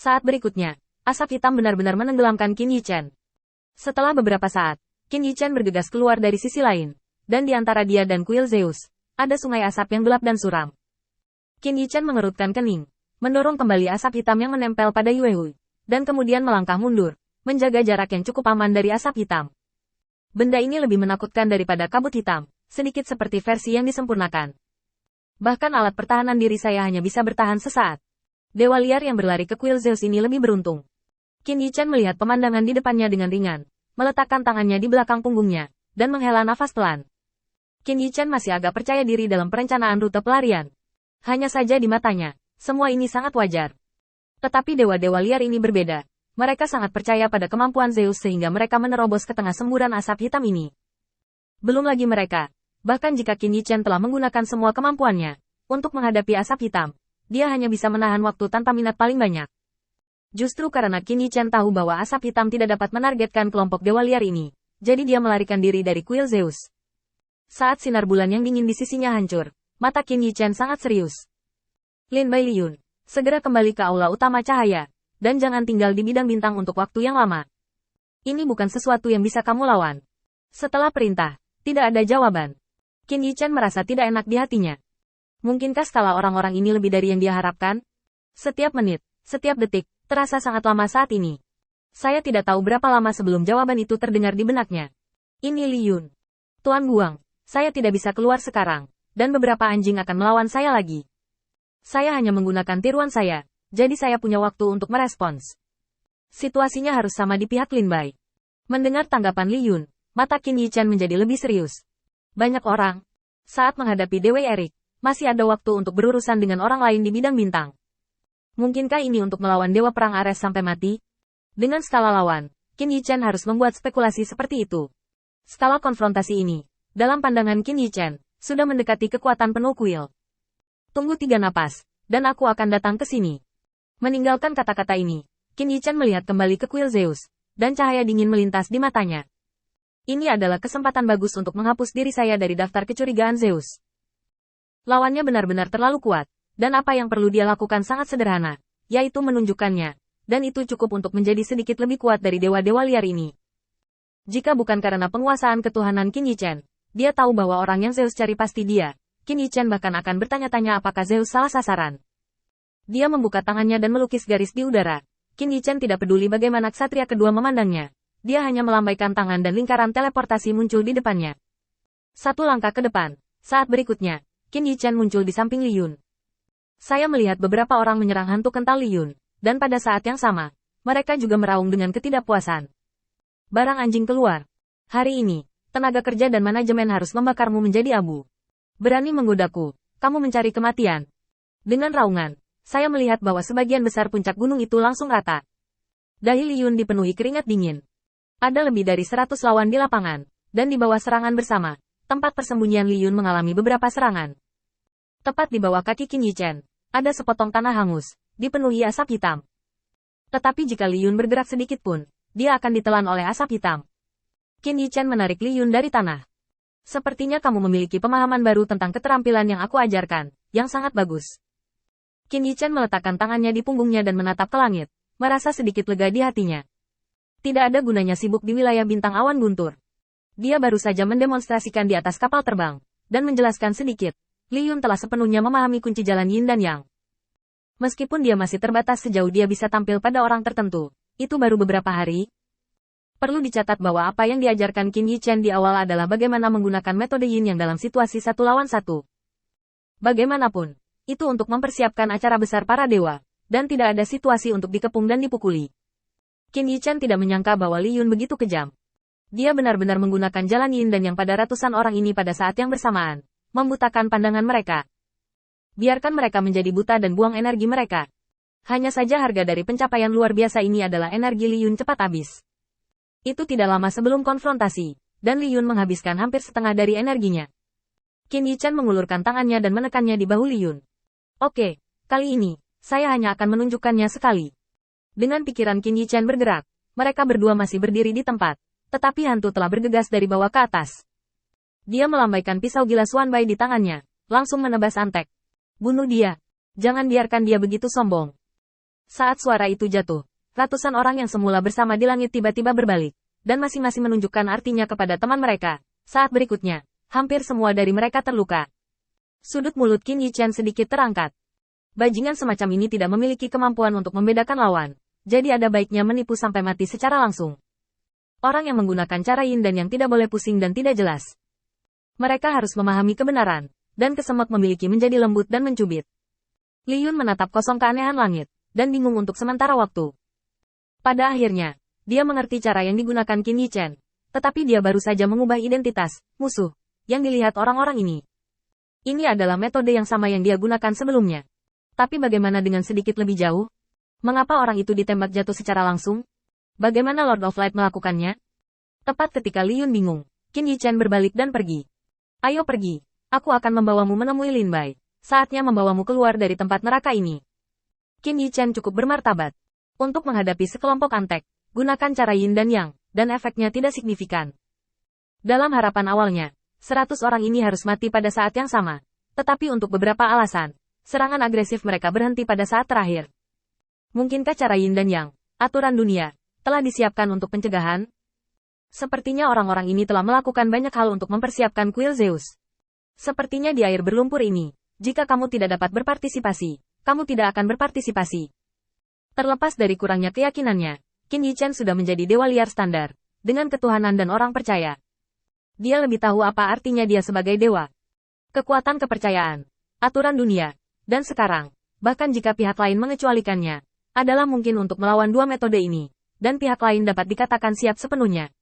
Saat berikutnya, asap hitam benar-benar menenggelamkan Qin Yichen. Setelah beberapa saat, Qin Yichen bergegas keluar dari sisi lain, dan di antara dia dan kuil Zeus, ada sungai asap yang gelap dan suram. Qin Yichen mengerutkan kening, mendorong kembali asap hitam yang menempel pada Yue Hui, dan kemudian melangkah mundur, menjaga jarak yang cukup aman dari asap hitam. Benda ini lebih menakutkan daripada kabut hitam, sedikit seperti versi yang disempurnakan. Bahkan alat pertahanan diri saya hanya bisa bertahan sesaat. Dewa liar yang berlari ke kuil Zeus ini lebih beruntung. Qin Yichen melihat pemandangan di depannya dengan ringan, meletakkan tangannya di belakang punggungnya, dan menghela nafas pelan. Qin Yichen masih agak percaya diri dalam perencanaan rute pelarian. Hanya saja di matanya, semua ini sangat wajar. Tetapi dewa-dewa liar ini berbeda. Mereka sangat percaya pada kemampuan Zeus sehingga mereka menerobos ke tengah semburan asap hitam ini. Belum lagi mereka, bahkan jika Qin Yichen telah menggunakan semua kemampuannya untuk menghadapi asap hitam, dia hanya bisa menahan waktu tanpa minat paling banyak. Justru karena Qin Yichen tahu bahwa asap hitam tidak dapat menargetkan kelompok dewa liar ini, jadi dia melarikan diri dari kuil Zeus. Saat sinar bulan yang dingin di sisinya hancur, mata Qin Yichen sangat serius. Lin Bai Liyun, segera kembali ke aula utama cahaya, dan jangan tinggal di bidang bintang untuk waktu yang lama. Ini bukan sesuatu yang bisa kamu lawan. Setelah perintah, tidak ada jawaban. Qin Yichen merasa tidak enak di hatinya. Mungkinkah skala orang-orang ini lebih dari yang dia harapkan? Setiap menit, setiap detik, terasa sangat lama saat ini. Saya tidak tahu berapa lama sebelum jawaban itu terdengar di benaknya. Ini Li Yun. Tuan Guang, saya tidak bisa keluar sekarang, dan beberapa anjing akan melawan saya lagi. Saya hanya menggunakan tiruan saya, jadi saya punya waktu untuk merespons. Situasinya harus sama di pihak Lin Bai. Mendengar tanggapan Li Yun, mata Qin Yichen menjadi lebih serius. Banyak orang, saat menghadapi Dewi Erik, masih ada waktu untuk berurusan dengan orang lain di bidang bintang. Mungkinkah ini untuk melawan Dewa Perang Ares sampai mati? Dengan skala lawan, Qin Yichen harus membuat spekulasi seperti itu. Skala konfrontasi ini, dalam pandangan Qin Yichen, sudah mendekati kekuatan penuh kuil. Tunggu 3 napas, dan aku akan datang ke sini. Meninggalkan kata-kata ini, Qin Yichen melihat kembali ke kuil Zeus, dan cahaya dingin melintas di matanya. Ini adalah kesempatan bagus untuk menghapus diri saya dari daftar kecurigaan Zeus. Lawannya benar-benar terlalu kuat. Dan apa yang perlu dia lakukan sangat sederhana, yaitu menunjukkannya, dan itu cukup untuk menjadi sedikit lebih kuat dari dewa-dewa liar ini. Jika bukan karena penguasaan ketuhanan Qin Yichen, dia tahu bahwa orang yang Zeus cari pasti dia. Qin Yichen bahkan akan bertanya-tanya apakah Zeus salah sasaran. Dia membuka tangannya dan melukis garis di udara. Qin Yichen tidak peduli bagaimana ksatria kedua memandangnya. Dia hanya melambaikan tangan dan lingkaran teleportasi muncul di depannya. 1 langkah ke depan, saat berikutnya, Qin Yichen muncul di samping Li Yun. Saya melihat beberapa orang menyerang hantu kental Li Yun, dan pada saat yang sama, mereka juga meraung dengan ketidakpuasan. Barang anjing keluar. Hari ini, tenaga kerja dan manajemen harus membakarmu menjadi abu. Berani menggodaku, kamu mencari kematian. Dengan raungan, saya melihat bahwa sebagian besar puncak gunung itu langsung rata. Dahi Li Yun dipenuhi keringat dingin. Ada lebih dari 100 lawan di lapangan, dan di bawah serangan bersama, tempat persembunyian Li Yun mengalami beberapa serangan. Tepat di bawah kaki Qin Yichen, ada sepotong tanah hangus, dipenuhi asap hitam. Tetapi jika Li Yun bergerak sedikit pun, dia akan ditelan oleh asap hitam. Qin Yichen menarik Li Yun dari tanah. Sepertinya kamu memiliki pemahaman baru tentang keterampilan yang aku ajarkan, yang sangat bagus. Qin Yichen meletakkan tangannya di punggungnya dan menatap ke langit, merasa sedikit lega di hatinya. Tidak ada gunanya sibuk di wilayah bintang awan guntur. Dia baru saja mendemonstrasikan di atas kapal terbang, dan menjelaskan sedikit. Li Yun telah sepenuhnya memahami kunci jalan Yin dan Yang. Meskipun dia masih terbatas sejauh dia bisa tampil pada orang tertentu, itu baru beberapa hari. Perlu dicatat bahwa apa yang diajarkan Qin Yichen di awal adalah bagaimana menggunakan metode Yin Yang dalam situasi 1 lawan 1. Bagaimanapun, itu untuk mempersiapkan acara besar para dewa, dan tidak ada situasi untuk dikepung dan dipukuli. Qin Yichen tidak menyangka bahwa Li Yun begitu kejam. Dia benar-benar menggunakan jalan Yin dan Yang pada ratusan orang ini pada saat yang bersamaan. Membutakan pandangan mereka. Biarkan mereka menjadi buta dan buang energi mereka. Hanya saja harga dari pencapaian luar biasa ini adalah energi Li Yun cepat habis. Itu tidak lama sebelum konfrontasi, dan Li Yun menghabiskan hampir setengah dari energinya. Qin Yichen mengulurkan tangannya dan menekannya di bahu Li Yun. Oke, kali ini, saya hanya akan menunjukkannya sekali. Dengan pikiran Qin Yichen bergerak, mereka berdua masih berdiri di tempat, tetapi hantu telah bergegas dari bawah ke atas. Dia melambaikan pisau gila Xuan Bai di tangannya, langsung menebas Antek. Bunuh dia. Jangan biarkan dia begitu sombong. Saat suara itu jatuh, ratusan orang yang semula bersama di langit tiba-tiba berbalik, dan masing-masing menunjukkan artinya kepada teman mereka. Saat berikutnya, hampir semua dari mereka terluka. Sudut mulut Qin Yichen sedikit terangkat. Bajingan semacam ini tidak memiliki kemampuan untuk membedakan lawan, jadi ada baiknya menipu sampai mati secara langsung. Orang yang menggunakan cara yin dan yang tidak boleh pusing dan tidak jelas. Mereka harus memahami kebenaran, dan kesemek memiliki menjadi lembut dan mencubit. Li Yun menatap kosong keanehan langit, dan bingung untuk sementara waktu. Pada akhirnya, dia mengerti cara yang digunakan Qin Yichen, tetapi dia baru saja mengubah identitas musuh yang dilihat orang-orang ini. Ini adalah metode yang sama yang dia gunakan sebelumnya. Tapi bagaimana dengan sedikit lebih jauh? Mengapa orang itu ditembak jatuh secara langsung? Bagaimana Lord of Light melakukannya? Tepat ketika Li Yun bingung, Qin Yichen berbalik dan pergi. Ayo pergi, aku akan membawamu menemui Lin Bai. Saatnya membawamu keluar dari tempat neraka ini. Qin Yichen cukup bermartabat. Untuk menghadapi sekelompok antek, gunakan cara yin dan yang, dan efeknya tidak signifikan. Dalam harapan awalnya, 100 orang ini harus mati pada saat yang sama. Tetapi untuk beberapa alasan, serangan agresif mereka berhenti pada saat terakhir. Mungkinkah cara yin dan yang, aturan dunia, telah disiapkan untuk pencegahan? Sepertinya orang-orang ini telah melakukan banyak hal untuk mempersiapkan kuil Zeus. Sepertinya di air berlumpur ini, jika kamu tidak dapat berpartisipasi, kamu tidak akan berpartisipasi. Terlepas dari kurangnya keyakinannya, Qin Yichen sudah menjadi dewa liar standar, dengan ketuhanan dan orang percaya. Dia lebih tahu apa artinya dia sebagai dewa. Kekuatan kepercayaan, aturan dunia, dan sekarang, bahkan jika pihak lain mengecualikannya, adalah mungkin untuk melawan dua metode ini, dan pihak lain dapat dikatakan siap sepenuhnya.